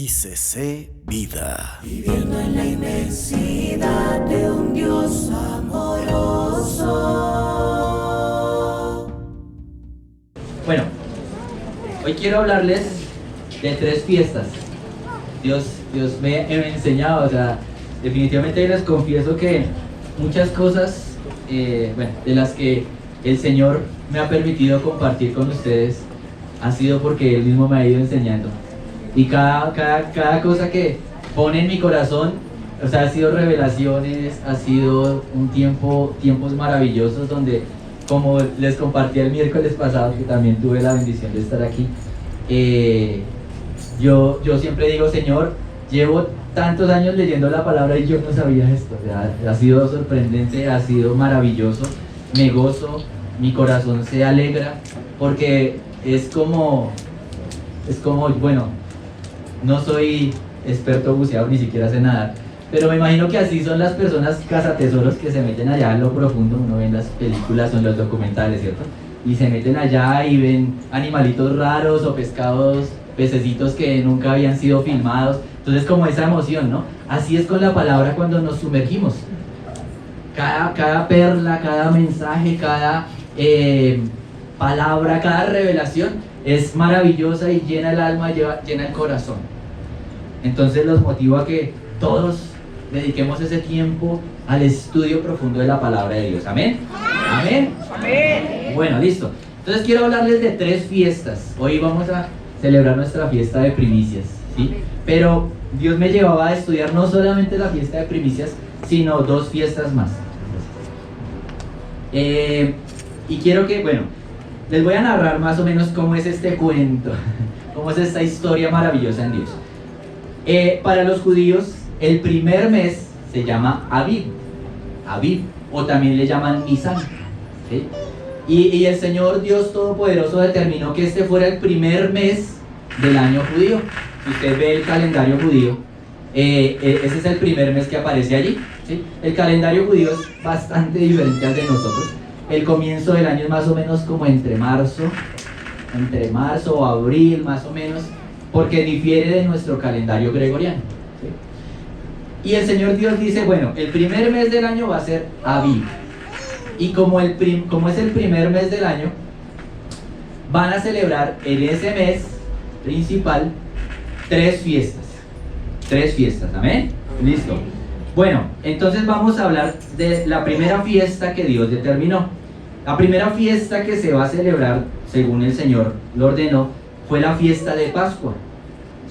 ICC Vida. Viviendo en la inmensidad de un Dios amoroso. Bueno, hoy quiero hablarles de 3 fiestas. Dios me ha enseñado, o sea, definitivamente les confieso que muchas cosas, de las que el Señor me ha permitido compartir con ustedes, ha sido porque Él mismo me ha ido enseñando. Y cada cosa que pone en mi corazón, o sea, ha sido revelaciones, ha sido tiempos maravillosos donde, como les compartí el miércoles pasado, que también tuve la bendición de estar aquí, yo siempre digo, Señor, llevo tantos años leyendo la palabra y yo no sabía esto. O sea, ha sido sorprendente, ha sido maravilloso, me gozo, mi corazón se alegra, porque es como, bueno, no soy experto buceador, ni siquiera sé nadar, pero me imagino que así son las personas cazatesoros que se meten allá en lo profundo. Uno ve en las películas o en los documentales, ¿cierto? Y se meten allá y ven animalitos raros o pescados, pececitos que nunca habían sido filmados. Entonces, como esa emoción, ¿no? Así es con la palabra cuando nos sumergimos. Cada perla, cada mensaje, cada palabra, cada revelación es maravillosa y llena el alma, llena el corazón. Entonces los motivo a que todos dediquemos ese tiempo al estudio profundo de la palabra de Dios. ¿Amén? ¿Amén? ¿Amén? Bueno, listo. Entonces quiero hablarles de 3 fiestas. Hoy vamos a celebrar nuestra fiesta de primicias, ¿sí? Pero Dios me llevaba a estudiar no solamente la fiesta de primicias, sino 2 fiestas más. Y quiero que, les voy a narrar más o menos cómo es este cuento, cómo es esta historia maravillosa en Dios. Para los judíos, el primer mes se llama Aviv, o también le llaman Nisan, ¿sí? Y el Señor Dios Todopoderoso determinó que este fuera el primer mes del año judío. Si usted ve el calendario judío, ese es el primer mes que aparece allí, ¿sí? El calendario judío es bastante diferente al de nosotros. El comienzo del año es más o menos como entre marzo o abril, más o menos, porque difiere de nuestro calendario gregoriano, ¿sí? Y el Señor Dios dice, bueno, el primer mes del año va a ser Aviv. Y como es el primer mes del año, van a celebrar en ese mes principal 3 fiestas. 3 fiestas, ¿amén? Listo. Bueno, entonces vamos a hablar de la primera fiesta que Dios determinó. La primera fiesta que se va a celebrar, según el Señor lo ordenó, fue la fiesta de Pascua,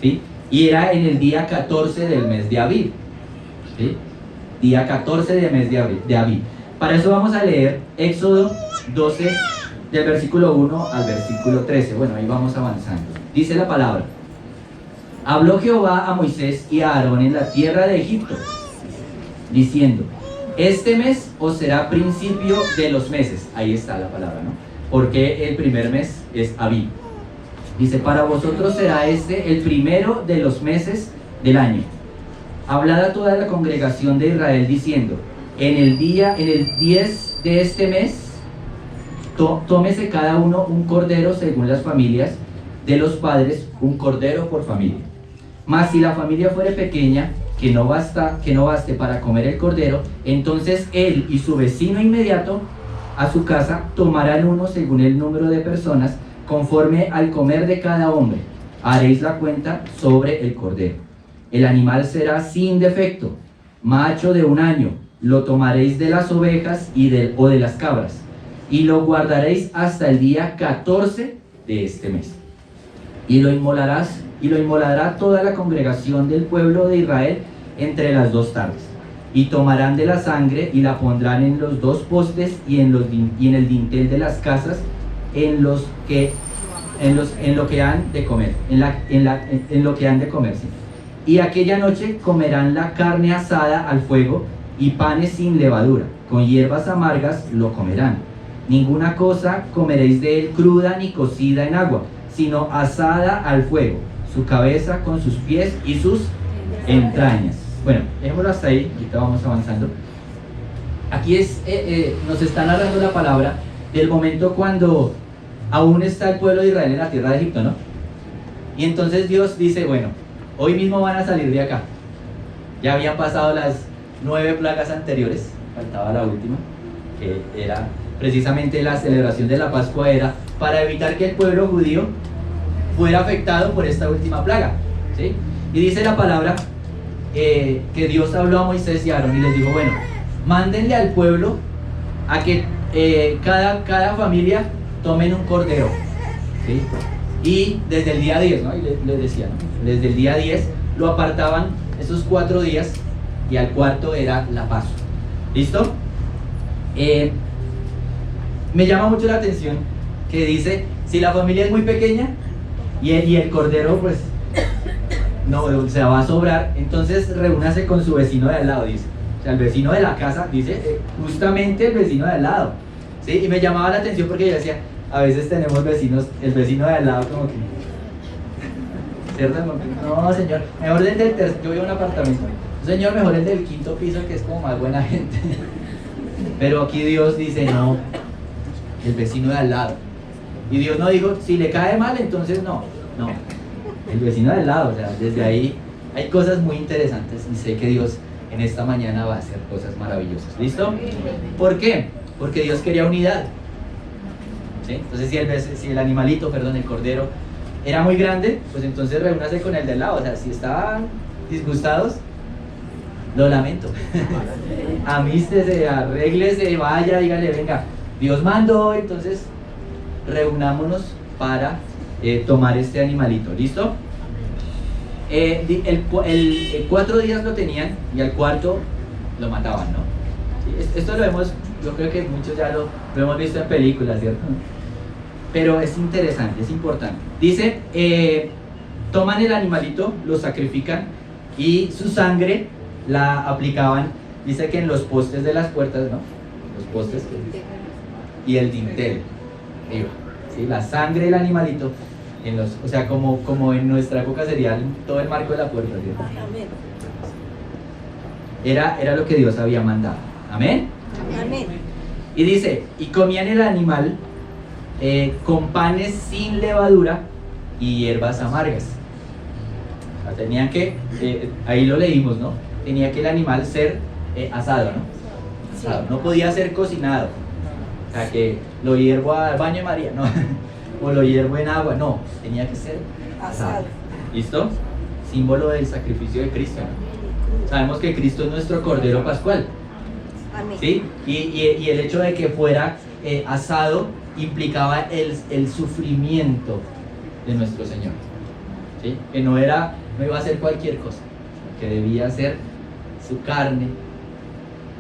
¿sí? Y era en el día 14 del mes de Aviv, ¿sí? Día 14 del mes de Aviv. Para eso vamos a leer Éxodo 12, del versículo 1 al versículo 13. Bueno, ahí vamos avanzando. Dice la palabra: Habló Jehová a Moisés y a Aarón en la tierra de Egipto, diciendo: Este mes os será principio de los meses. Ahí está la palabra, ¿no? Porque el primer mes es Aviv. Dice: para vosotros será este el primero de los meses del año. Hablad a toda la congregación de Israel diciendo: en el 10 de este mes, tómese cada uno un cordero según las familias de los padres, un cordero por familia. Mas si la familia fuere pequeña, que no baste para comer el cordero, entonces él y su vecino inmediato a su casa tomarán uno según el número de personas, conforme al comer de cada hombre. Haréis la cuenta sobre el cordero. El animal será sin defecto, macho de 1 año. Lo tomaréis de las ovejas o de las cabras, y lo guardaréis hasta el día 14 de este mes. Y lo inmolará toda la congregación del pueblo de Israel entre las 2 tardes. Y tomarán de la sangre y la pondrán en los 2 postes y en el dintel de las casas en lo que han de comer, en lo que han de comerse. Y aquella noche comerán la carne asada al fuego y panes sin levadura, con hierbas amargas lo comerán. Ninguna cosa comeréis de él cruda ni cocida en agua, sino asada al fuego, su cabeza con sus pies y sus entrañas. Bueno, dejémoslo hasta ahí, ahorita vamos avanzando. Aquí nos está narrando la palabra del momento cuando aún está el pueblo de Israel en la tierra de Egipto, ¿no? Y entonces Dios dice, bueno, hoy mismo van a salir de acá. Ya habían pasado las 9 plagas anteriores, faltaba la última, que era precisamente la celebración de la Pascua, era para evitar que el pueblo judío fuera afectado por esta última plaga, ¿sí? Y dice la palabra que Dios habló a Moisés y a Aarón y les dijo, bueno, mándenle al pueblo a que cada familia tomen un cordero, ¿sí? Y desde el día 10, ¿no? Y les decía, ¿no? Desde el día 10 lo apartaban esos 4 días y al cuarto era la Pascua. ¿Listo? Me llama mucho la atención que dice, si la familia es muy pequeña y el cordero pues no, o sea, va a sobrar, entonces reúnase con su vecino de al lado, dice. O sea, el vecino de la casa, dice, justamente el vecino de al lado, ¿sí? Y me llamaba la atención porque yo decía, a veces tenemos vecinos, el vecino de al lado como que, ¿cierto? No, señor, mejor el del tercer, yo vivo en un apartamento, señor, mejor el del 5.º piso, que es como más buena gente. Pero aquí Dios dice, no, el vecino de al lado. Y Dios no dijo, si le cae mal, entonces no, el vecino de al lado. O sea, desde ahí hay cosas muy interesantes y sé que Dios en esta mañana va a hacer cosas maravillosas. ¿Listo? ¿Por qué? Porque Dios quería unidad, ¿sí? Entonces si el animalito, perdón, el cordero era muy grande, pues entonces reúnase con el del lado. O sea, si estaban disgustados, lo lamento. Amístese, arréglese, vaya, dígale, venga, Dios mandó, entonces reunámonos para tomar este animalito. ¿Listo? El 4 días lo tenían y al cuarto lo mataban, ¿no? Sí, esto lo vemos, yo creo que muchos ya lo hemos visto en películas, ¿cierto? Pero es interesante, es importante. Dice, toman el animalito, lo sacrifican y su sangre la aplicaban, dice que en los postes de las puertas, ¿no? Los postes y el dintel, ¿sí? La sangre del animalito, o sea, como en nuestra época sería todo el marco de la puerta, ¿sí? Era lo que Dios había mandado. ¿Amén? Amén. Y dice, y comían el animal con panes sin levadura y hierbas amargas. O sea, tenían que, ahí lo leímos, ¿no? Tenía que el animal ser asado, ¿no? Asado. No podía ser cocinado. O sea, que lo hiervo al baño de María, no. O lo hiervo en agua, no. Tenía que ser asado. ¿Listo? Símbolo del sacrificio de Cristo, ¿no? Sabemos que Cristo es nuestro Cordero Pascual. Amén. ¿Sí? Y el hecho de que fuera asado implicaba el sufrimiento de nuestro Señor, ¿sí? Que no iba a ser cualquier cosa, que debía ser su carne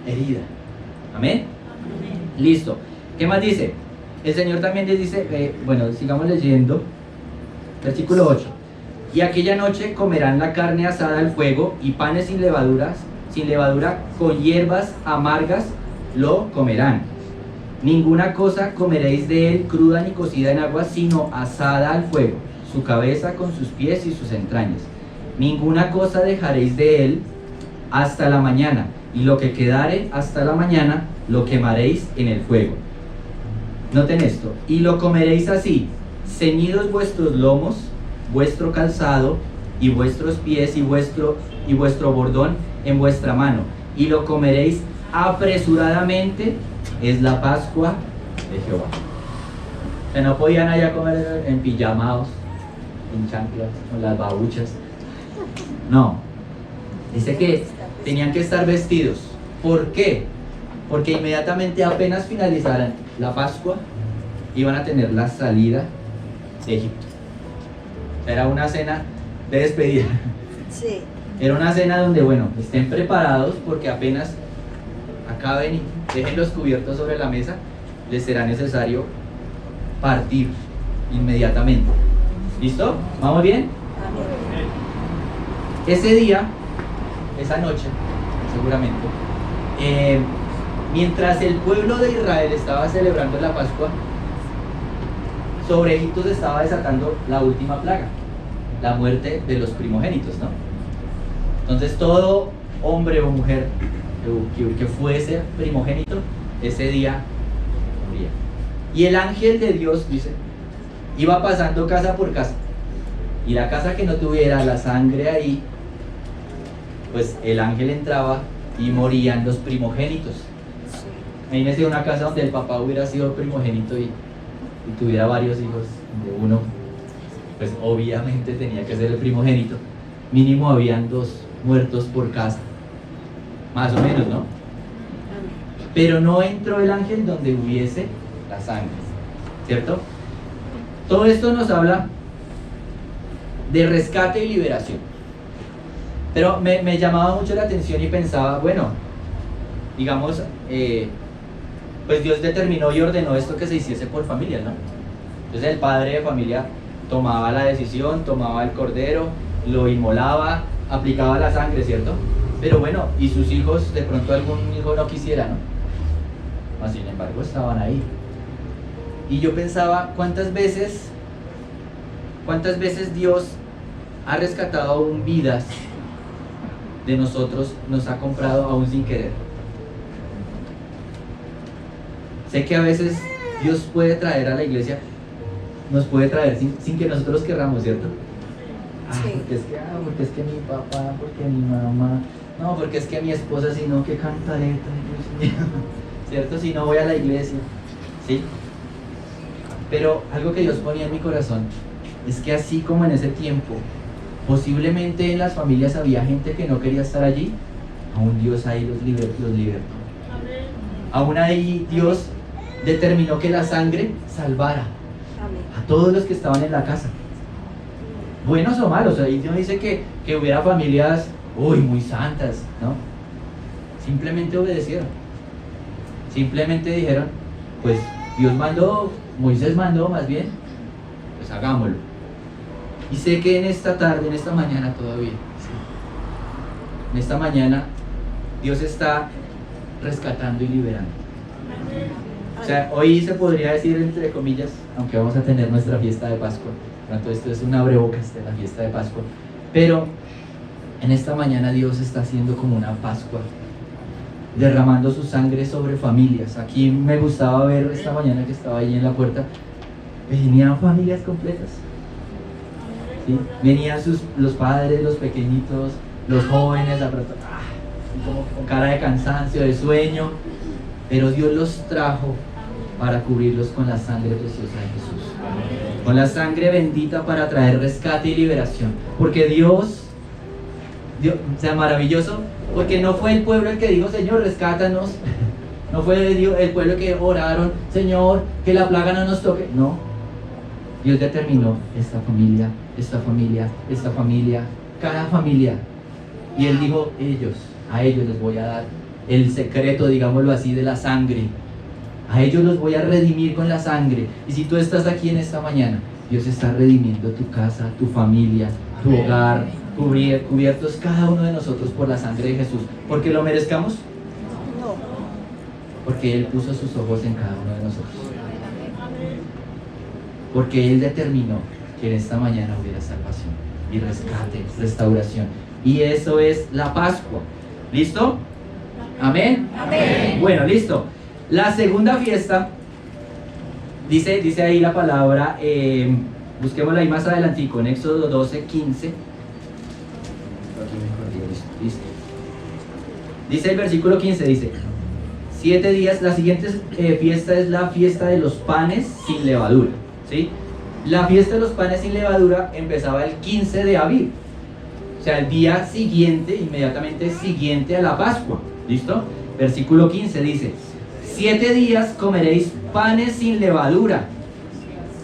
herida. ¿Amén? Listo. ¿Qué más dice? El Señor también les dice, bueno, sigamos leyendo, versículo 8. Y aquella noche comerán la carne asada al fuego y panes sin levadura con hierbas amargas lo comerán. Ninguna cosa comeréis de él cruda ni cocida en agua, sino asada al fuego, su cabeza con sus pies y sus entrañas. Ninguna cosa dejaréis de él hasta la mañana, y lo que quedare hasta la mañana lo quemaréis en el fuego. Noten esto, y lo comeréis así, ceñidos vuestros lomos, vuestro calzado y vuestros pies y vuestro bordón en vuestra mano, y lo comeréis apresuradamente, es la Pascua de Jehová. O sea, no podían allá comer en pijamaos, en chanclas, con las babuchas. No, dice que tenían que estar vestidos. ¿Por qué? Porque inmediatamente apenas finalizaran la Pascua, iban a tener la salida de Egipto. Era una cena de despedida. Sí. Era una cena donde, bueno, estén preparados porque apenas acaben y dejen los cubiertos sobre la mesa, les será necesario partir inmediatamente. ¿Listo? ¿Vamos bien? Amén. Ese día, esa noche, seguramente, mientras el pueblo de Israel estaba celebrando la Pascua, sobre Egipto se estaba desatando la última plaga, la muerte de los primogénitos, ¿no? Entonces todo hombre o mujer que fuese primogénito, ese día moría. Y el ángel de Dios, dice, iba pasando casa por casa, Y la casa que no tuviera la sangre ahí, pues el ángel entraba y morían los primogénitos. Imagínense una casa donde el papá hubiera sido primogénito y tuviera varios hijos, de uno, pues obviamente tenía que ser el primogénito. Mínimo habían 2 muertos por casa, más o menos, ¿no? Pero no entró el ángel donde hubiese la sangre, ¿cierto? Todo esto nos habla de rescate y liberación. Pero me llamaba mucho la atención y pensaba, bueno, digamos, pues Dios determinó y ordenó esto que se hiciese por familias, ¿no? Entonces el padre de familia tomaba la decisión, tomaba el cordero, lo inmolaba, aplicaba la sangre, ¿cierto? Pero bueno, y sus hijos, de pronto algún hijo no quisiera, ¿no? Mas, sin embargo, estaban ahí. Y yo pensaba, ¿cuántas veces Dios ha rescatado aún vidas de nosotros, nos ha comprado aún sin querer? Sé que a veces Dios puede traer a la iglesia, nos puede traer sin que nosotros querramos, ¿cierto? Sí. Porque es que mi papá, porque mi mamá, no, porque es que mi esposa, si no, que cantareta, Dios mío, ¿cierto? Si no voy a la iglesia, ¿sí? Pero algo que Dios ponía en mi corazón es que así como en ese tiempo, posiblemente en las familias había gente que no quería estar allí, aún Dios ahí los libertó. Aún ahí Dios determinó que la sangre salvara Amén. a todos los que estaban en la casa, buenos o malos. Ahí no dice que hubiera familias muy santas, ¿no? Simplemente obedecieron, simplemente dijeron, pues Dios mandó, Moisés mandó más bien, pues hagámoslo. Y sé que en esta tarde, en esta mañana todavía, ¿sí? En esta mañana Dios está rescatando y liberando. O sea, hoy se podría decir entre comillas, aunque vamos a tener nuestra fiesta de Pascua, por lo tanto esto es un abrebocas de la fiesta de Pascua, pero en esta mañana Dios está haciendo como una Pascua, derramando su sangre sobre familias. Aquí me gustaba ver esta mañana que estaba ahí en la puerta, venían familias completas, ¿sí? Venían los padres, los pequeñitos, los jóvenes, como con cara de cansancio, de sueño, pero Dios los trajo para cubrirlos con la sangre preciosa de Jesús, con la sangre bendita para traer rescate y liberación, porque Dios, o sea, maravilloso, porque no fue el pueblo el que dijo, Señor, rescátanos, no fue el pueblo que oraron, Señor, que la plaga no nos toque, no, Dios determinó esta familia, esta familia, esta familia, cada familia, y Él dijo, a ellos les voy a dar el secreto, digámoslo así, de la sangre. A ellos los voy a redimir con la sangre. Y si tú estás aquí en esta mañana, Dios está redimiendo tu casa, tu familia, tu hogar, cubiertos cada uno de nosotros por la sangre de Jesús. ¿Porque lo merezcamos? No. Porque Él puso sus ojos en cada uno de nosotros. Porque Él determinó que en esta mañana hubiera salvación y rescate, restauración. Y eso es la Pascua. ¿Listo? ¿Amén? Amén. Bueno, listo. La segunda fiesta, dice ahí la palabra, busquémosla ahí más adelantico, en Éxodo 12, 15. Listo. Dice el versículo 15, dice, 7 días, la siguiente fiesta es la fiesta de los panes sin levadura, ¿sí? La fiesta de los panes sin levadura empezaba el 15 de Aviv, o sea, el día siguiente, inmediatamente siguiente a la Pascua, ¿listo? Versículo 15 dice, 7 días comeréis panes sin levadura,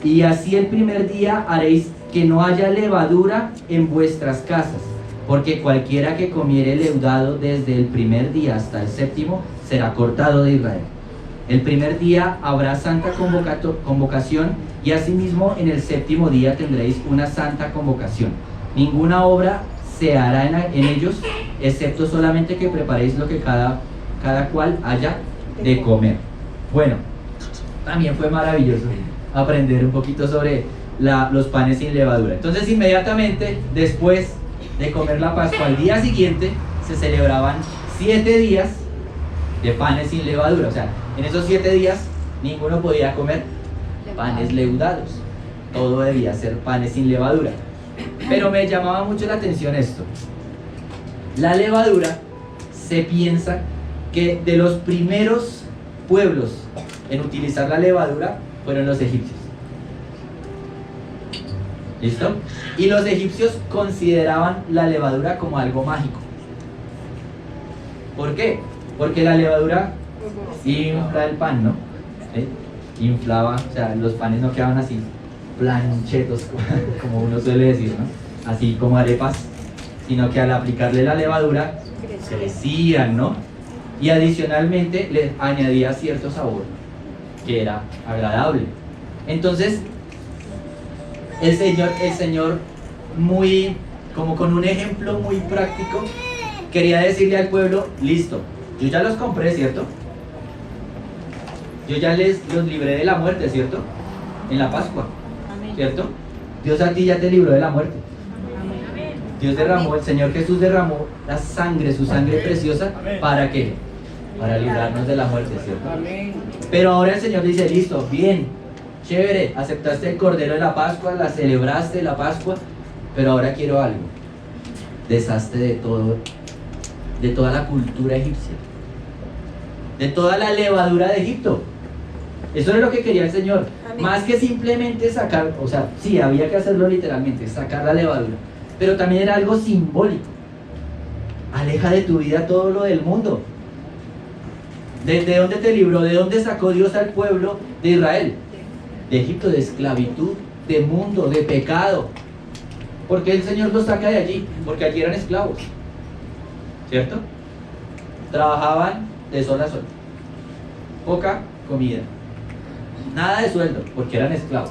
y así el primer día haréis que no haya levadura en vuestras casas, porque cualquiera que comiere leudado desde el primer día hasta el séptimo será cortado de Israel. El primer día habrá santa convocación, y asimismo en el séptimo día tendréis una santa convocación. Ninguna obra se hará en ellos, excepto solamente que preparéis lo que cada cual haya de comer. Bueno, también fue maravilloso aprender un poquito sobre los panes sin levadura. Entonces, inmediatamente después de comer la Pascua, al día siguiente se celebraban 7 días de panes sin levadura. O sea, en esos 7 días ninguno podía comer panes leudados, todo debía ser panes sin levadura. Pero me llamaba mucho la atención esto. La levadura, se piensa que de los primeros pueblos en utilizar la levadura fueron los egipcios. ¿Listo? Y los egipcios consideraban la levadura como algo mágico. ¿Por qué? Porque la levadura infla el pan, ¿no? ¿Sí? Inflaba, o sea, los panes no quedaban así planchetos, como uno suele decir, ¿no? Así como arepas, sino que al aplicarle la levadura crecían, ¿no? Y adicionalmente le añadía cierto sabor que era agradable. Entonces, el Señor muy, como con un ejemplo muy práctico, quería decirle al pueblo: listo, yo ya los compré, ¿cierto? Yo ya los libré de la muerte, ¿cierto? En la Pascua, ¿cierto? Dios a ti ya te libró de la muerte. Dios derramó, el Señor Jesús derramó la sangre, su sangre preciosa, ¿para qué? Para librarnos de la muerte, ¿cierto? Pero ahora el Señor dice: listo, bien, chévere, aceptaste el Cordero de la Pascua, la celebraste la Pascua, pero ahora quiero algo. Deshazte de todo, de toda la cultura egipcia, de toda la levadura de Egipto. Eso es lo que quería el Señor. Amén. Más que simplemente sacar, o sea, sí, había que hacerlo literalmente, sacar la levadura, pero también era algo simbólico. Aleja de tu vida todo lo del mundo. ¿De dónde te libró? ¿De dónde sacó Dios al pueblo de Israel? De Egipto, de esclavitud, de mundo, de pecado. ¿Por qué el Señor los saca de allí? Porque allí eran esclavos, ¿cierto? Trabajaban de sol a sol, poca comida, nada de sueldo, porque eran esclavos,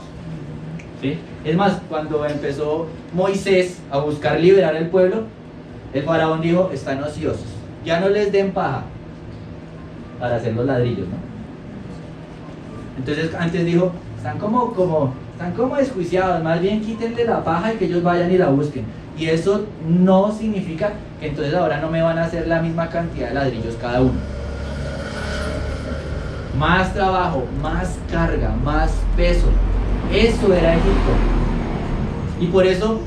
¿sí? Es más, cuando empezó Moisés a buscar liberar al pueblo, el faraón dijo: están ociosos, ya no les den paja para hacer los ladrillos, ¿no? Entonces antes dijo: están como desjuiciados, más bien quítenle la paja y que ellos vayan y la busquen. Y eso no significa que entonces ahora no me van a hacer la misma cantidad de ladrillos cada uno. Más trabajo, más carga, más peso. Eso era Egipto. Y por eso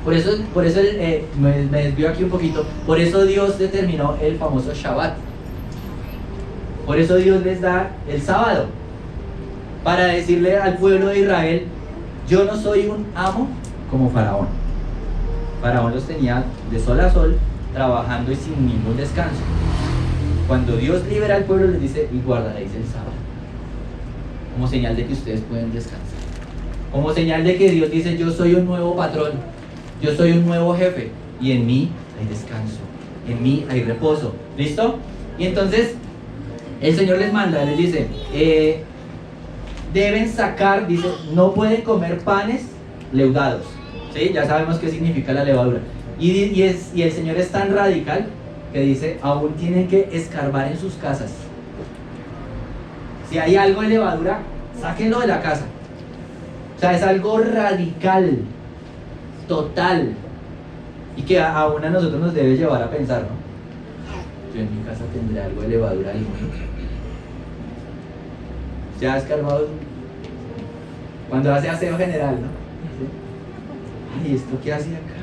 me desvío aquí un poquito. Por eso Dios determinó el famoso Shabbat. Por eso Dios les da el sábado, para decirle al pueblo de Israel: yo no soy un amo como Faraón. Faraón los tenía de sol a sol, trabajando y sin ningún descanso. Cuando Dios libera al pueblo, les dice: y guardaréis el sábado, como señal de que ustedes pueden descansar, como señal de que Dios dice: yo soy un nuevo patrón, yo soy un nuevo jefe, y en mí hay descanso, en mí hay reposo. ¿Listo? Y entonces el Señor les manda, les dice: deben sacar, dice, no pueden comer panes leudados, ¿sí? Ya sabemos qué significa la levadura. Y el Señor es tan radical que dice: aún tienen que escarbar en sus casas. Si hay algo de levadura, sáquenlo de la casa. O sea, es algo radical, total, y que aún a nosotros nos debe llevar a pensar, ¿no? Yo en mi casa tendré algo de levadura, alguno. ¿Se ha escarbado cuando hace aseo general, no? Ay, ¿esto qué hace acá?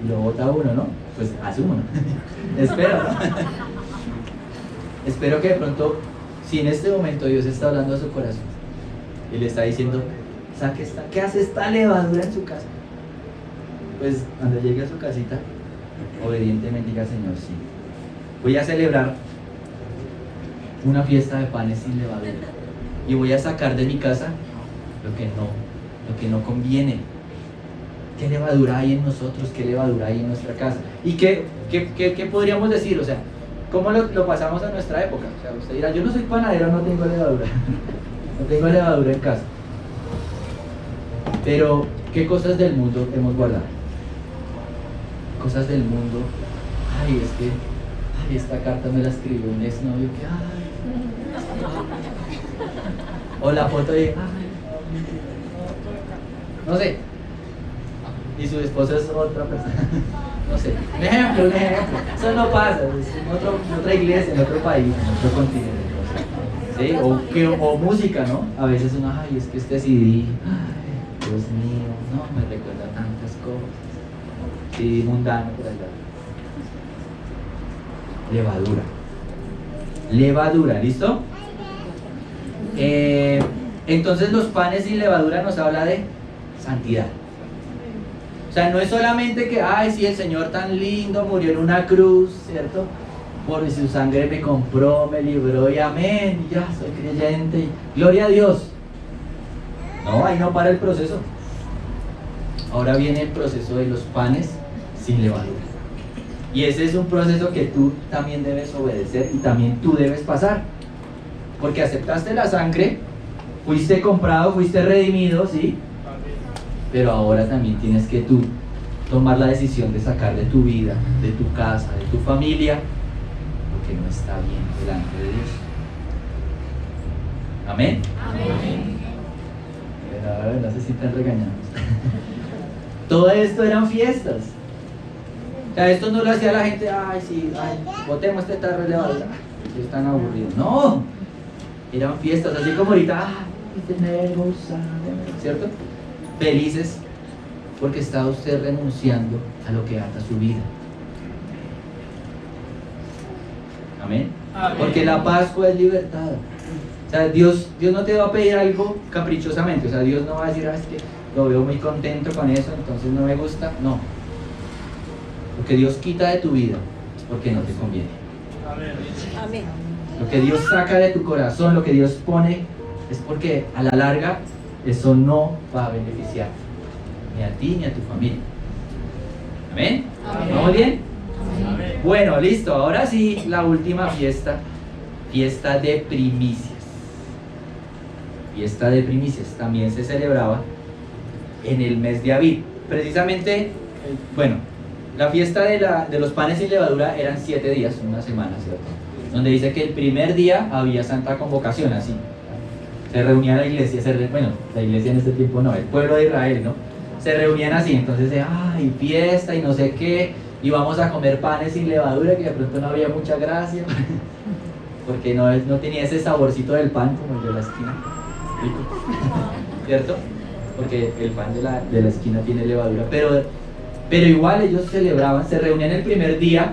Lo bota uno, ¿no? Pues asumo, ¿no? Espero, ¿no? Espero que de pronto, si en este momento Dios está hablando a su corazón y le está diciendo: saque esta, ¿qué hace esta levadura en su casa? Pues cuando llegue a su casita, obedientemente diga: Señor, sí, voy a celebrar una fiesta de panes sin levadura, y voy a sacar de mi casa lo que no conviene. ¿Qué levadura hay en nosotros? ¿Qué levadura hay en nuestra casa? ¿Y qué podríamos decir? O sea, ¿cómo lo pasamos a nuestra época? O sea, usted dirá: yo no soy panadero, no tengo levadura. No tengo levadura en casa. Pero, ¿qué cosas del mundo hemos guardado? Cosas del mundo. Ay, es que esta carta me la escribió un exnovio que... ay. O la foto de... ay, no sé. Y su esposa es otra persona. No sé. Un ejemplo. Eso no pasa. Es en otra iglesia, en otro país, en otro continente. ¿Sí? O música, ¿no? A veces uno: ay, es que este CD, ay, Dios mío, no, me recuerda tantas Sí, mundano por allá. Levadura. Levadura, ¿listo? Entonces los panes sin levadura nos habla de santidad. O sea, no es solamente que, ay, sí, el Señor tan lindo murió en una cruz, ¿cierto? Por su sangre me compró, me libró y amén, y ya soy creyente, y gloria a Dios. No, ahí no para el proceso. Ahora viene el proceso de los panes sin levadura. Y ese es un proceso que tú también debes obedecer y también tú debes pasar. Porque aceptaste la sangre, fuiste comprado, fuiste redimido, ¿sí? Pero ahora también tienes que tú tomar la decisión de sacar de tu vida, de tu casa, de tu familia, lo que no está bien delante de Dios. ¿Amén? Amén. No se sientan regañados. Todo esto eran fiestas. O sea, esto no lo hacía la gente, ay, sí, ay, botemos este tarro de levadura, es tan aburrido. No, eran fiestas, así como ahorita, tenemos, ¿cierto? Felices, porque está usted renunciando a lo que ata su vida. Amén. Amén. Porque la Pascua es libertad. O sea, Dios no te va a pedir algo caprichosamente. O sea, Dios no va a decir, es que lo veo muy contento con eso, entonces no me gusta. No. Lo que Dios quita de tu vida es porque no te conviene. Amén. Lo que Dios saca de tu corazón, lo que Dios pone, es porque a la larga eso no va a beneficiar ni a ti ni a tu familia. ¿Amén? Amén. ¿Vamos bien? Amén. Bueno, listo. Ahora sí, la última fiesta. Fiesta de primicias. Fiesta de primicias. También se celebraba en el mes de Abib. Precisamente, bueno, la fiesta de los panes sin levadura eran 7 días, una semana, ¿cierto? Donde dice que el primer día había santa convocación, así. Se reunía la iglesia, bueno, la iglesia en este tiempo no, el pueblo de Israel, ¿no? Se reunían así, entonces, ay, fiesta y no sé qué, y vamos a comer panes sin levadura, que de pronto no había mucha gracia, porque no tenía ese saborcito del pan como el de la esquina, ¿cierto? Porque el pan de la esquina tiene levadura, pero igual ellos celebraban, se reunían el primer día,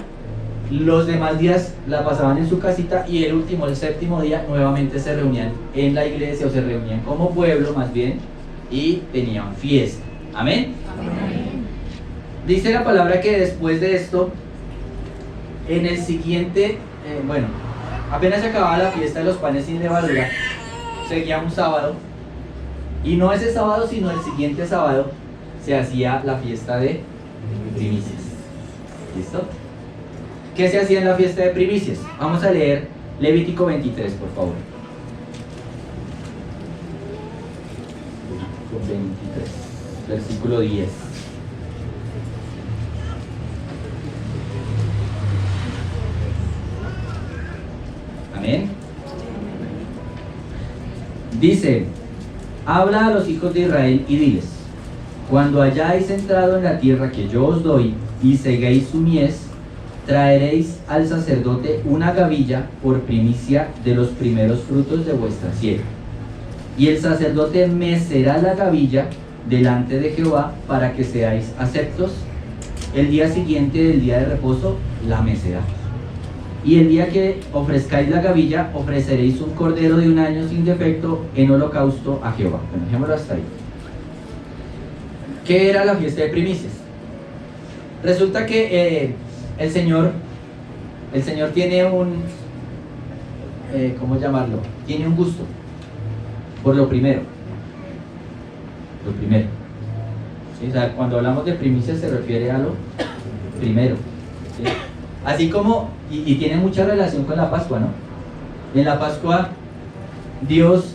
los demás días la pasaban en su casita y el último, el séptimo día, nuevamente se reunían en la iglesia o se reunían como pueblo más bien y tenían fiesta. ¿Amén? Amén. Dice la palabra que después de esto, en el siguiente, bueno, apenas se acababa la fiesta de los panes sin levadura, seguía un sábado y no ese sábado sino el siguiente sábado se hacía la fiesta de primicias. ¿Listo? ¿Qué se hacía en la fiesta de primicias? Vamos a leer Levítico 23, por favor. Levítico 23, versículo 10. Amén. Dice, habla a los hijos de Israel y diles, cuando hayáis entrado en la tierra que yo os doy y seguéis su mies, traeréis al sacerdote una gavilla por primicia de los primeros frutos de vuestra siega. Y el sacerdote mecerá la gavilla delante de Jehová para que seáis aceptos. El día siguiente del día de reposo la mecerá. Y el día que ofrezcáis la gavilla, ofreceréis un cordero de 1 año sin defecto en holocausto a Jehová. Bueno, dejémoslo hasta ahí. ¿Qué era la fiesta de primicias? Resulta que el Señor tiene un, ¿cómo llamarlo? Tiene un gusto por lo primero. Lo primero. ¿Sí? O sea, cuando hablamos de primicias se refiere a lo primero. ¿Sí? Así como, y tiene mucha relación con la Pascua, ¿no? En la Pascua, Dios,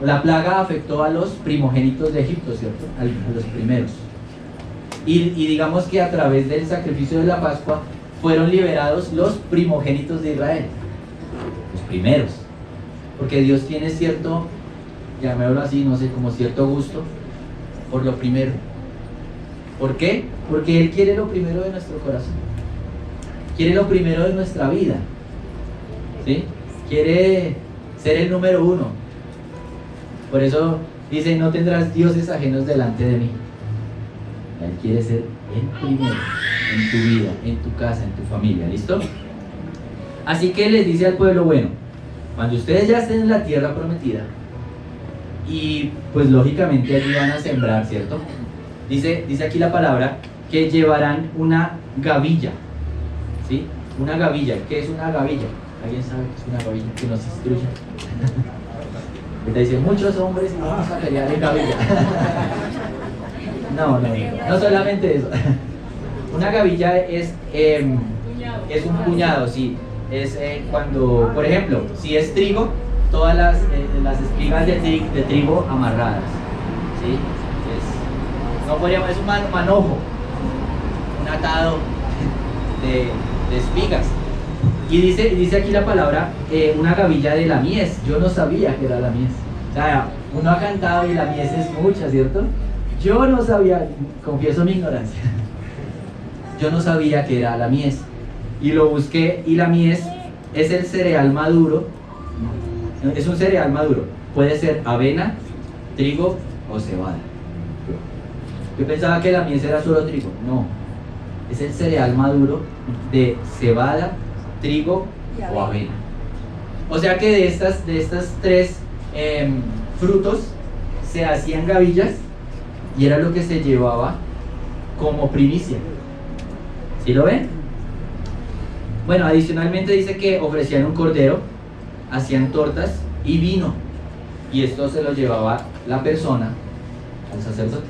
la plaga afectó a los primogénitos de Egipto, ¿cierto? A los primeros. Y digamos que a través del sacrificio de la Pascua fueron liberados los primogénitos de Israel, los primeros, porque Dios tiene cierto, llamémoslo así, no sé, como cierto gusto por lo primero. ¿Por qué? Porque Él quiere lo primero de nuestro corazón, quiere lo primero de nuestra vida, ¿sí? Quiere ser el número 1. Por eso dice, no tendrás dioses ajenos delante de mí. Él quiere ser el primero en tu vida, en tu casa, en tu familia, ¿listo? Así que les dice al pueblo, bueno, cuando ustedes ya estén en la tierra prometida, y pues lógicamente allí van a sembrar, ¿cierto? Dice aquí la palabra que llevarán una gavilla, ¿sí? Una gavilla. ¿Qué es una gavilla? ¿Alguien sabe qué es una gavilla? Que nos instruya. Te dicen muchos hombres y vamos a pelear en gavilla. No solamente eso. Una gavilla es un puñado, sí. Es cuando, por ejemplo, si es trigo, todas las espigas de trigo amarradas, ¿sí? No podríamos, es un manojo, un atado de espigas. Y dice aquí la palabra, una gavilla de la mies. Yo no sabía que era la mies. O sea, uno ha cantado y la mies es mucha, ¿cierto? Yo no sabía, confieso mi ignorancia. Yo no sabía que era la mies. Y lo busqué, y la mies es el cereal maduro. Es un cereal maduro. Puede ser avena, trigo o cebada. Yo pensaba que la mies era solo trigo. No. Es el cereal maduro de cebada, trigo o avena. O sea que de estas tres frutos se hacían gavillas y era lo que se llevaba como primicia. ¿Sí lo ven? Bueno, adicionalmente dice que ofrecían un cordero, hacían tortas y vino, y esto se lo llevaba la persona al sacerdote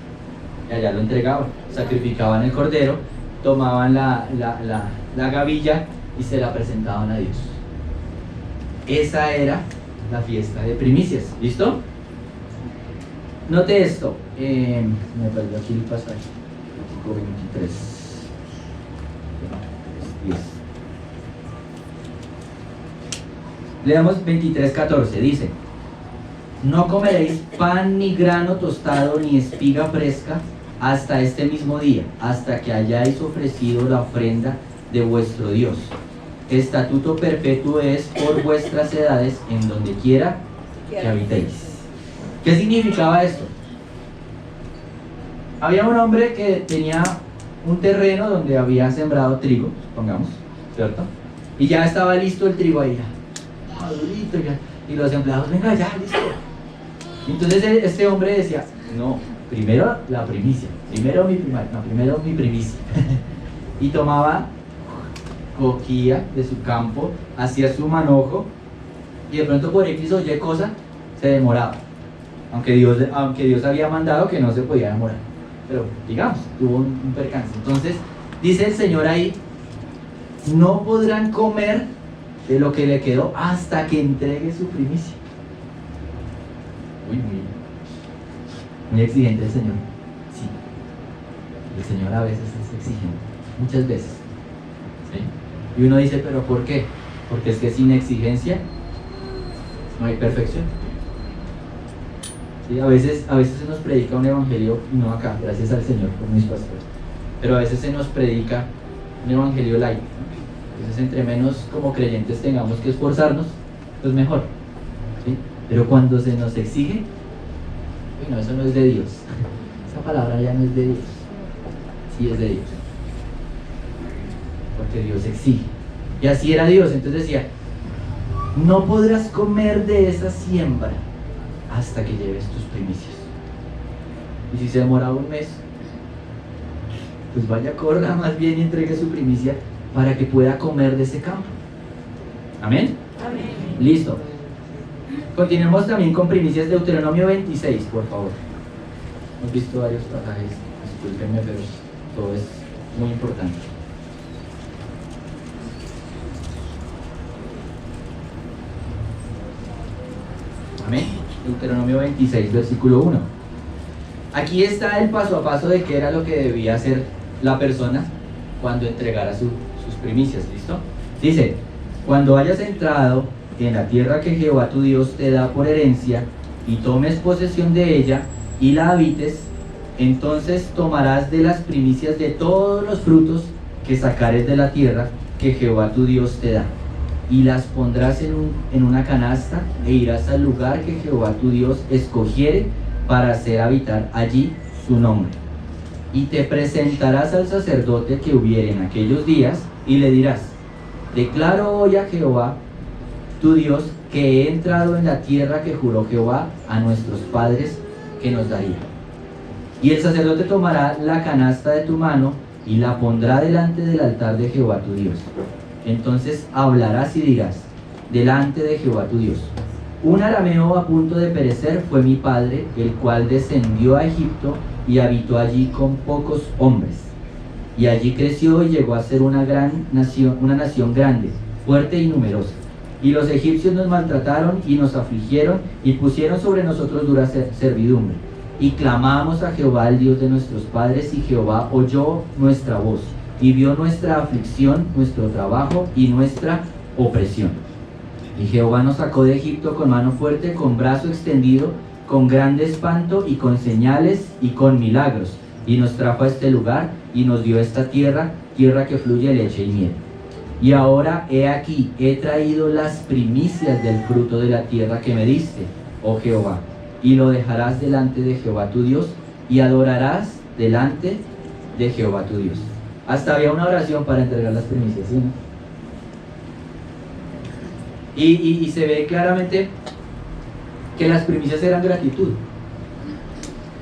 y allá lo entregaban, sacrificaban el cordero, tomaban la gavilla y se la presentaban a Dios. Esa era la fiesta de primicias. ¿Listo? Note esto. Me perdió aquí el pasaje. Versículo 23. 10. Leamos 23:14. Dice: no comeréis pan ni grano tostado ni espiga fresca hasta este mismo día, hasta que hayáis ofrecido la ofrenda de vuestro Dios. Estatuto perpetuo es por vuestras edades en donde quiera que habitéis. ¿Qué significaba esto? Había un hombre que tenía un terreno donde había sembrado trigo, pongamos, ¿cierto? Y ya estaba listo el trigo ahí, madurito ya. Y los empleados, venga ya, listo. Entonces este hombre decía, no, primero la primicia, primero mi primicia. Y tomaba, cogía de su campo, hacía su manojo, y de pronto por X o Y cosa se demoraba, aunque Dios había mandado que no se podía demorar, pero digamos, tuvo un percance. Entonces dice el Señor ahí, no podrán comer de lo que le quedó hasta que entregue su primicia. Muy exigente el Señor. Sí, el Señor a veces es exigente, muchas veces, ¿sí? Y uno dice, ¿pero por qué? Porque es que sin exigencia no hay perfección. ¿Sí? A veces se nos predica un evangelio, y no acá, gracias al Señor por mis pastores, pero a veces se nos predica un evangelio light, ¿no? Entonces entre menos como creyentes tengamos que esforzarnos, pues mejor, ¿sí? Pero cuando se nos exige, no, eso no es de Dios. Esa palabra ya no es de Dios. Sí es de Dios, porque Dios exige. Y así era Dios. Entonces decía, no podrás comer de esa siembra hasta que lleves tus primicias. Y si se demora un mes, pues vaya, corra más bien y entregue su primicia para que pueda comer de ese campo. ¿Amén? Amén. Listo. Continuemos también con primicias. Deuteronomio 26, por favor. Hemos visto varios pasajes, discúlpenme, pero todo es muy importante. Amén. Deuteronomio 26, versículo 1. Aquí está el paso a paso de qué era lo que debía hacer la persona cuando entregara sus primicias. ¿Listo? Dice, cuando hayas entrado en la tierra que Jehová tu Dios te da por herencia y tomes posesión de ella y la habites, entonces tomarás de las primicias de todos los frutos que sacares de la tierra que Jehová tu Dios te da, y las pondrás en una canasta e irás al lugar que Jehová tu Dios escogiere para hacer habitar allí su nombre. Y te presentarás al sacerdote que hubiere en aquellos días, y le dirás: declaro hoy a Jehová, tu Dios, que he entrado en la tierra que juró Jehová a nuestros padres que nos daría. Y el sacerdote tomará la canasta de tu mano y la pondrá delante del altar de Jehová tu Dios. Entonces hablarás y dirás delante de Jehová tu Dios: un arameo a punto de perecer fue mi padre, el cual descendió a Egipto y habitó allí con pocos hombres. Y allí creció y llegó a ser una nación grande, fuerte y numerosa. Y los egipcios nos maltrataron y nos afligieron y pusieron sobre nosotros dura servidumbre. Y clamamos a Jehová, el Dios de nuestros padres, y Jehová oyó nuestra voz y vio nuestra aflicción, nuestro trabajo y nuestra opresión. Y Jehová nos sacó de Egipto con mano fuerte, con brazo extendido, con grande espanto y con señales y con milagros. Y nos trajo a este lugar y nos dio esta tierra, tierra que fluye leche y miel. Y ahora he aquí, he traído las primicias del fruto de la tierra que me diste, oh Jehová, y lo dejarás delante de Jehová tu Dios, y adorarás delante de Jehová tu Dios. Hasta había una oración para entregar las primicias, ¿sí, no? Y se ve claramente que las primicias eran gratitud.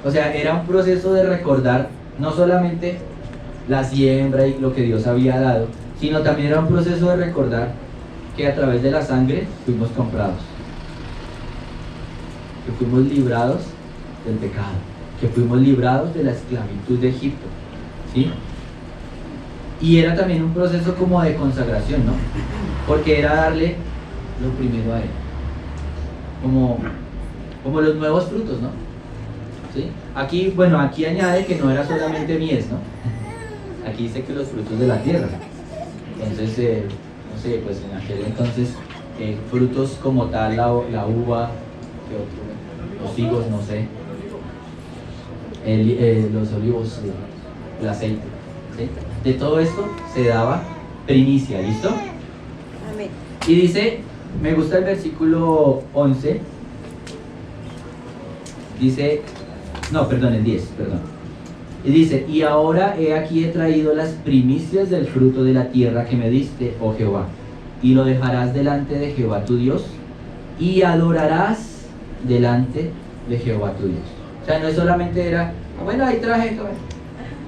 O sea, era un proceso de recordar no solamente la siembra y lo que Dios había dado, sino también era un proceso de recordar que a través de la sangre fuimos comprados, que fuimos librados del pecado, que fuimos librados de la esclavitud de Egipto, ¿sí? Y era también un proceso como de consagración, ¿no? Porque era darle lo primero a Él, como los nuevos frutos, ¿no? ¿Sí? Aquí, bueno, aquí añade que no era solamente mies, ¿no? Aquí dice que los frutos de la tierra. Entonces, no sé, pues en aquel entonces, frutos como tal, la uva, ¿qué otro? Los higos, no sé, los olivos, el aceite, ¿sí? De todo esto se daba primicia, ¿listo? Amén. Y dice, me gusta el versículo 11, dice, no, perdón, el 10, perdón. Y dice: y ahora he aquí he traído las primicias del fruto de la tierra que me diste, oh Jehová, y lo dejarás delante de Jehová tu Dios, y adorarás delante de Jehová tu Dios. O sea, no solamente era, bueno, ahí traje,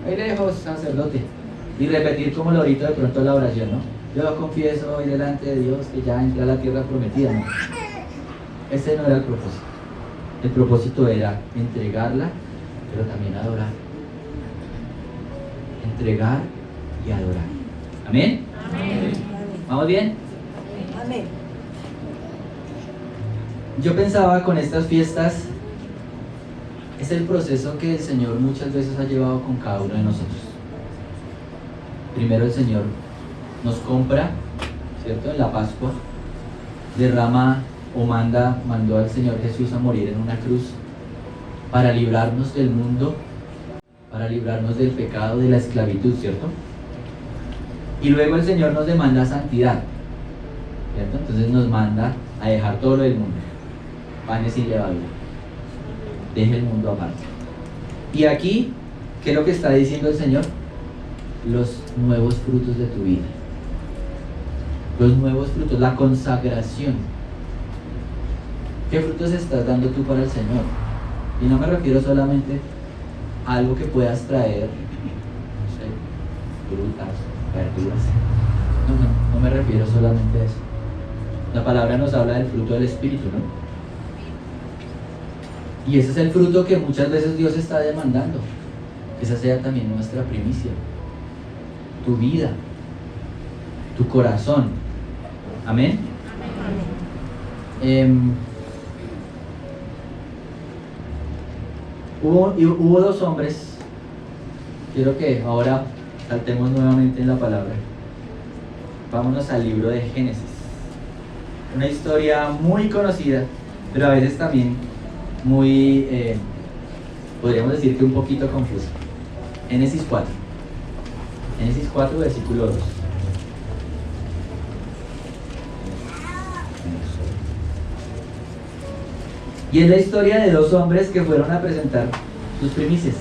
ahí le dejo sacerdote, y repetir como lorito de pronto la oración, ¿no? Yo confieso hoy delante de Dios que ya entré a la tierra prometida, ¿no? Ese no era el propósito. El propósito era entregarla, pero también adorar. Entregar y adorar. ¿Amén? Amén. ¿Vamos bien? Amén. Yo pensaba con estas fiestas, es el proceso que el Señor muchas veces ha llevado con cada uno de nosotros. Primero el Señor nos compra, ¿cierto? En la Pascua, derrama o mandó al Señor Jesús a morir en una cruz para librarnos del mundo, para librarnos del pecado, de la esclavitud, ¿cierto? Y luego el Señor nos demanda santidad, ¿cierto? Entonces nos manda a dejar todo lo del mundo, panes y levadura. Deje el mundo aparte. Y aquí, ¿qué es lo que está diciendo el Señor? Los nuevos frutos de tu vida. Los nuevos frutos, la consagración. ¿Qué frutos estás dando tú para el Señor? Y no me refiero solamente a algo que puedas traer, no sé, frutas, verduras. No me refiero solamente a eso. La palabra nos habla del fruto del Espíritu, ¿no? Y ese es el fruto que muchas veces Dios está demandando. Esa sea también nuestra primicia. Tu vida, tu corazón. Amén. Hubo dos hombres. Quiero que ahora saltemos nuevamente en la palabra. Vámonos al libro de Génesis. Una historia muy conocida, pero a veces también muy, podríamos decir que un poquito confusa. Génesis 4. Génesis 4, versículo 2. Y es la historia de dos hombres que fueron a presentar sus primicias.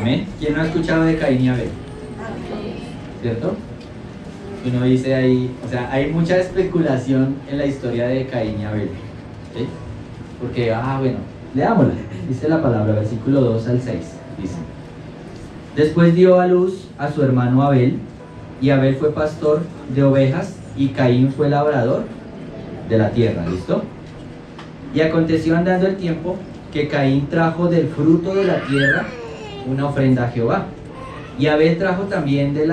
Amén. ¿Quién no ha escuchado de Caín y Abel? ¿Cierto? Uno dice ahí, o sea, hay mucha especulación en la historia de Caín y Abel. ¿Sí? Porque, bueno, leámosla. Dice la palabra, versículo 2 al 6. Dice: Después dio a luz a su hermano Abel, y Abel fue pastor de ovejas, y Caín fue labrador de la tierra. ¿Listo? Y aconteció andando el tiempo que Caín trajo del fruto de la tierra una ofrenda a Jehová. Y Abel trajo también de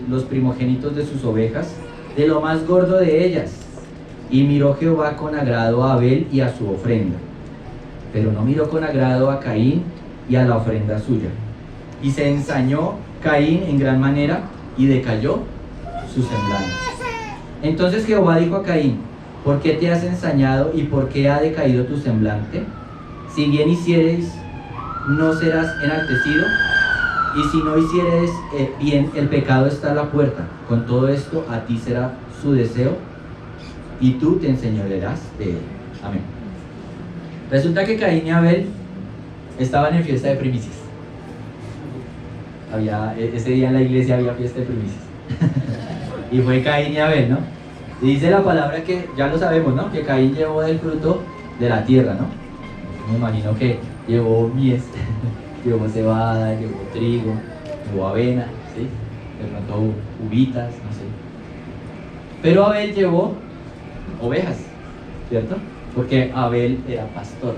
los primogénitos de sus ovejas, de lo más gordo de ellas. Y miró Jehová con agrado a Abel y a su ofrenda, pero no miró con agrado a Caín y a la ofrenda suya. Y se ensañó Caín en gran manera, y decayó su semblante. Entonces Jehová dijo a Caín: ¿Por qué te has ensañado y por qué ha decaído tu semblante? Si bien hicieres, no serás enaltecido, y si no hicieres bien, el pecado está a la puerta. Con todo esto a ti será su deseo, y tú te enseñorearás de él. Amén. Resulta que Caín y Abel estaban en fiesta de primicias. Ese día en la iglesia había fiesta de primicias. Y fue Caín y Abel, ¿no? Y dice la palabra que, ya lo sabemos, ¿no? Que Caín llevó del fruto de la tierra, ¿no? Me imagino que llevó mies, llevó cebada, llevó trigo, llevó avena, ¿sí? De pronto uvitas, no sé. Pero Abel llevó ovejas, ¿cierto? Porque Abel era pastor,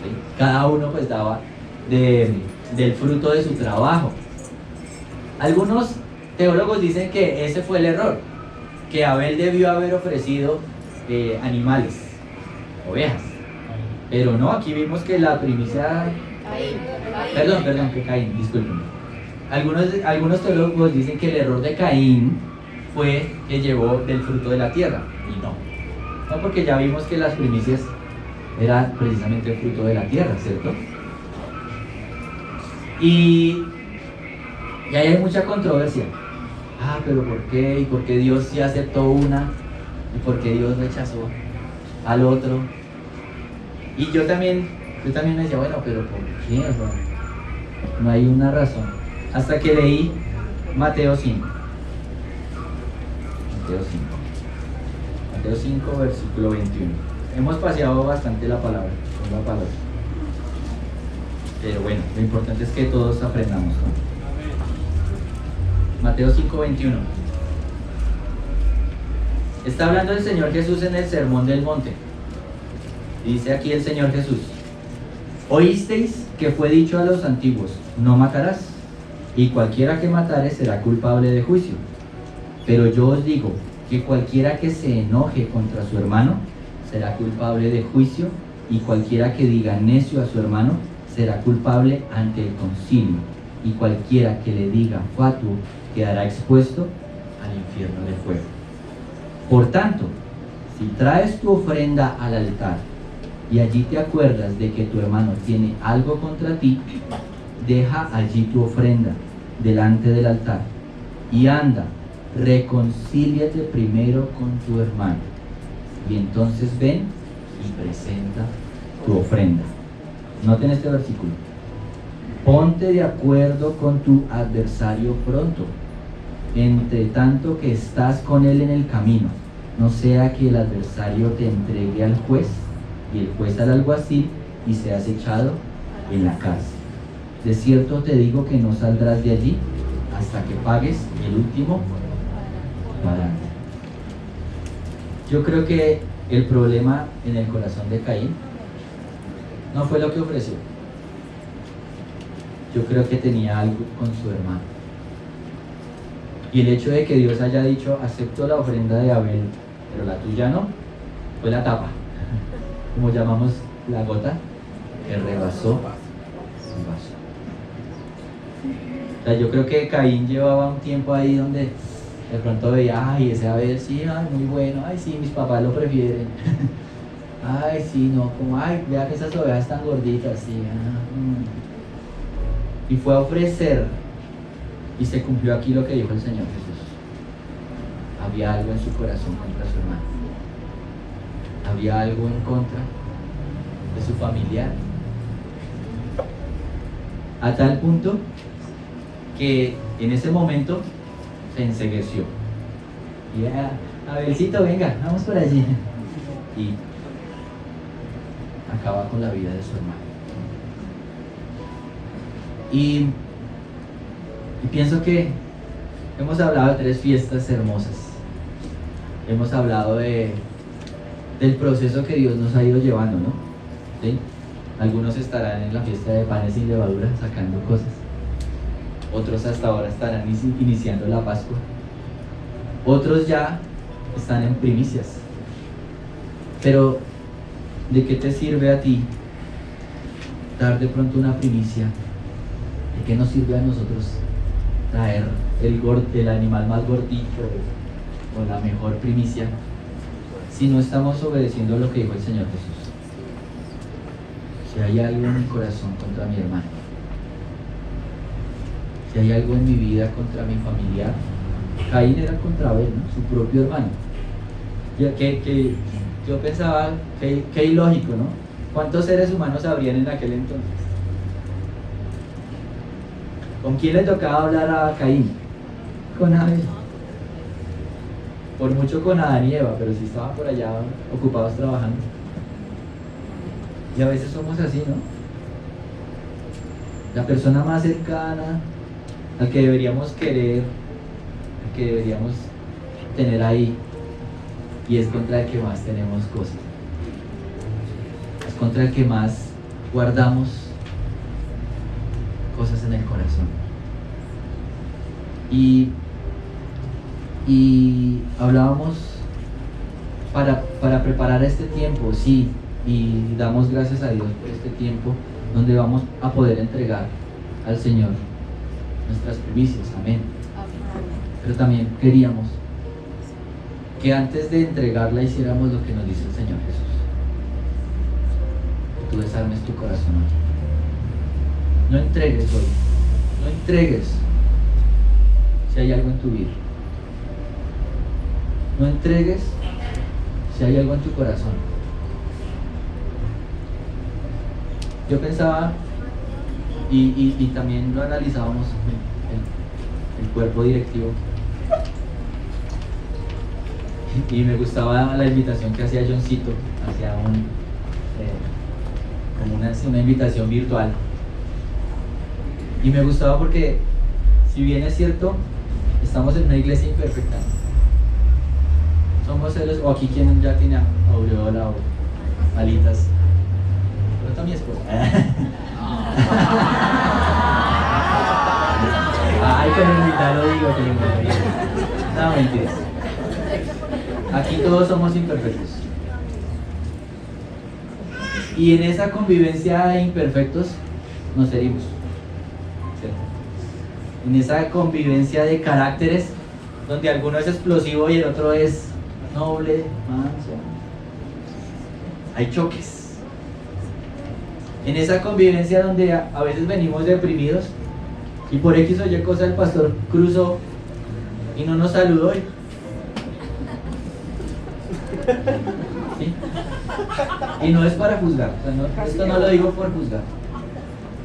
¿sí? Cada uno pues daba del fruto de su trabajo. Algunos teólogos dicen que ese fue el error, que Abel debió haber ofrecido animales, ovejas. Pero no, aquí vimos que la primicia... Perdón, que Caín, discúlpenme. Algunos teólogos dicen que el error de Caín fue que llevó del fruto de la tierra, y no. No, porque ya vimos que las primicias eran precisamente el fruto de la tierra, ¿cierto? Y ahí hay mucha controversia. Pero ¿por qué? ¿Y por qué Dios sí aceptó una? ¿Y por qué Dios rechazó al otro? Y yo también me decía, bueno, pero ¿por qué? O sea, no hay una razón. Hasta que leí Mateo 5. Mateo 5, versículo 21. Hemos paseado bastante la palabra, con la palabra. Pero bueno, lo importante es que todos aprendamos, ¿no? Mateo 5, 21. Está hablando el Señor Jesús en el Sermón del Monte. Dice aquí el Señor Jesús: Oísteis que fue dicho a los antiguos: no matarás, y cualquiera que matare será culpable de juicio. Pero yo os digo que cualquiera que se enoje contra su hermano será culpable de juicio, y cualquiera que diga necio a su hermano será culpable ante el concilio, y cualquiera que le diga fatuo quedará expuesto al infierno de fuego. Por tanto, si traes tu ofrenda al altar y allí te acuerdas de que tu hermano tiene algo contra ti, deja allí tu ofrenda delante del altar y anda, reconcíliate primero con tu hermano, y entonces ven y presenta tu ofrenda. Noten este versículo: ponte de acuerdo con tu adversario pronto, entre tanto que estás con él en el camino, no sea que el adversario te entregue al juez y el juez al alguacil y seas echado en la cárcel. De cierto te digo que no saldrás de allí hasta que pagues el último cuadrante. Yo creo que el problema en el corazón de Caín no fue lo que ofreció. Yo creo que tenía algo con su hermano. Y el hecho de que Dios haya dicho: acepto la ofrenda de Abel, pero la tuya no, fue la tapa, como llamamos la gota que rebasó el vaso. O sea, yo creo que Caín llevaba un tiempo ahí donde de pronto veía: ay, ese Abel sí, ay, muy bueno, ay, sí, mis papás lo prefieren. Ay, sí, no, como, ay, vea que esas ovejas están gorditas, sí. Y fue a ofrecer, y se cumplió aquí lo que dijo el Señor Jesús. Había algo en su corazón contra su hermano. Había algo en contra de su familiar. A tal punto que en ese momento se encegueció. Y Abelcito, venga, vamos por allí. Y acaba con la vida de su hermano. Y pienso que hemos hablado de 3 fiestas hermosas. Hemos hablado del proceso que Dios nos ha ido llevando, ¿no? ¿Sí? Algunos estarán en la fiesta de panes sin levadura sacando cosas. Otros hasta ahora estarán iniciando la Pascua. Otros ya están en primicias. Pero, ¿de qué te sirve a ti dar de pronto una primicia? ¿De qué nos sirve a nosotros traer el animal más gordito o la mejor primicia si no estamos obedeciendo lo que dijo el Señor Jesús? Si hay algo en mi corazón contra mi hermano, si hay algo en mi vida contra mi familiar, Caín era contra Abel, ¿no? Su propio hermano. Que yo pensaba que ilógico, ¿no? ¿Cuántos seres humanos habrían en aquel entonces? ¿Con quién le tocaba hablar a Caín? Con Abel. Por mucho con Adán y Eva, pero sí estaban por allá ocupados trabajando. Y a veces somos así, ¿no? La persona más cercana, al que deberíamos querer, al que deberíamos tener ahí, y es contra el que más tenemos cosas. Es contra el que más guardamos cosas en el corazón. Y hablábamos para preparar este tiempo, sí, y damos gracias a Dios por este tiempo donde vamos a poder entregar al Señor nuestras primicias, amén. Pero también queríamos que antes de entregarla hiciéramos lo que nos dice el Señor Jesús: que tú desarmes tu corazón hoy. No entregues hoy, no entregues si hay algo en tu vida. No entregues si hay algo en tu corazón. Yo pensaba, y también lo analizábamos el cuerpo directivo, y me gustaba la invitación que hacía Johncito hacia como una invitación virtual. Y me gustaba porque, si bien es cierto, estamos en una iglesia imperfecta. Somos seres, o aquí quien ya tiene aureola o alitas. Pero también esposa. Ay, con el mitad lo digo, con el mitad. No, mentiras. Aquí todos somos imperfectos. Y en esa convivencia de imperfectos nos herimos, ¿cierto? En esa convivencia de caracteres donde alguno es explosivo y el otro es noble, manso, hay choques. En esa convivencia donde a veces venimos deprimidos y por X o Y cosa el pastor cruzó y no nos saludó. ¿Sí? Y no es para juzgar, o sea, no, esto no lo digo por juzgar.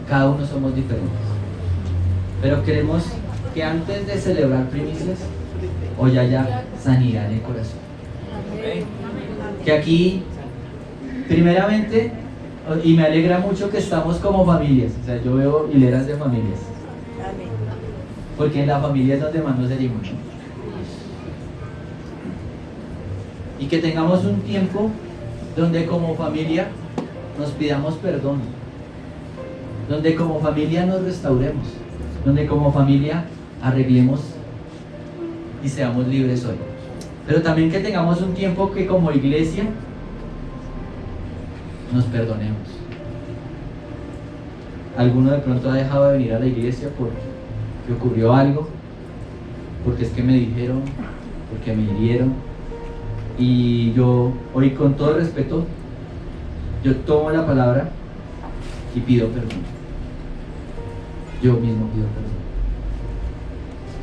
Cada uno somos diferentes. Pero queremos que antes de celebrar primicias, hoy haya sanidad en el corazón. Que aquí, primeramente, y me alegra mucho que estamos como familias, o sea, yo veo hileras de familias. Porque en la familia es donde más nos herimos, ¿no? Y que tengamos un tiempo donde como familia nos pidamos perdón, donde como familia nos restauremos, donde como familia arreglemos y seamos libres hoy. Pero también que tengamos un tiempo que como iglesia nos perdonemos. Alguno de pronto ha dejado de venir a la iglesia porque ocurrió algo, porque es que me dijeron, porque me hirieron. Y yo hoy, con todo respeto, yo tomo la palabra y pido perdón. Yo mismo pido perdón.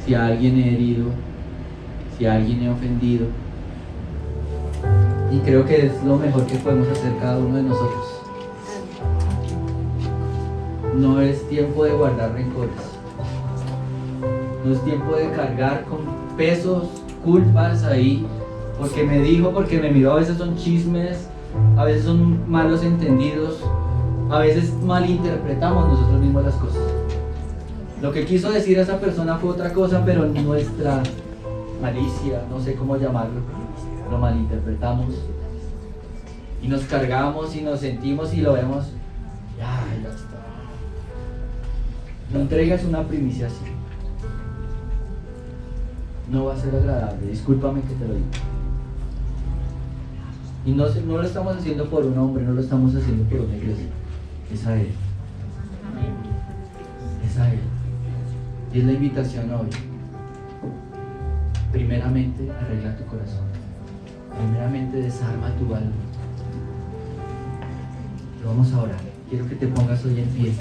Si a alguien he herido, si a alguien he ofendido, y creo que es lo mejor que podemos hacer cada uno de nosotros. No es tiempo de guardar rencores. No es tiempo de cargar con pesos, culpas ahí, porque me dijo, porque me miró. A veces son chismes, a veces son malos entendidos, a veces malinterpretamos nosotros mismos las cosas. Lo que quiso decir esa persona fue otra cosa, pero nuestra malicia, no sé cómo llamarlo, lo malinterpretamos y nos cargamos y nos sentimos y lo vemos. Ya está. No entregues una primicia así. No va a ser agradable, discúlpame que te lo diga. Y no lo estamos haciendo por un hombre, no lo estamos haciendo por una iglesia. Es a Él. Es a Él. Y es la invitación hoy. Primeramente, arregla tu corazón. Primeramente, desarma tu alma. Lo vamos a orar. Quiero que te pongas hoy en pie.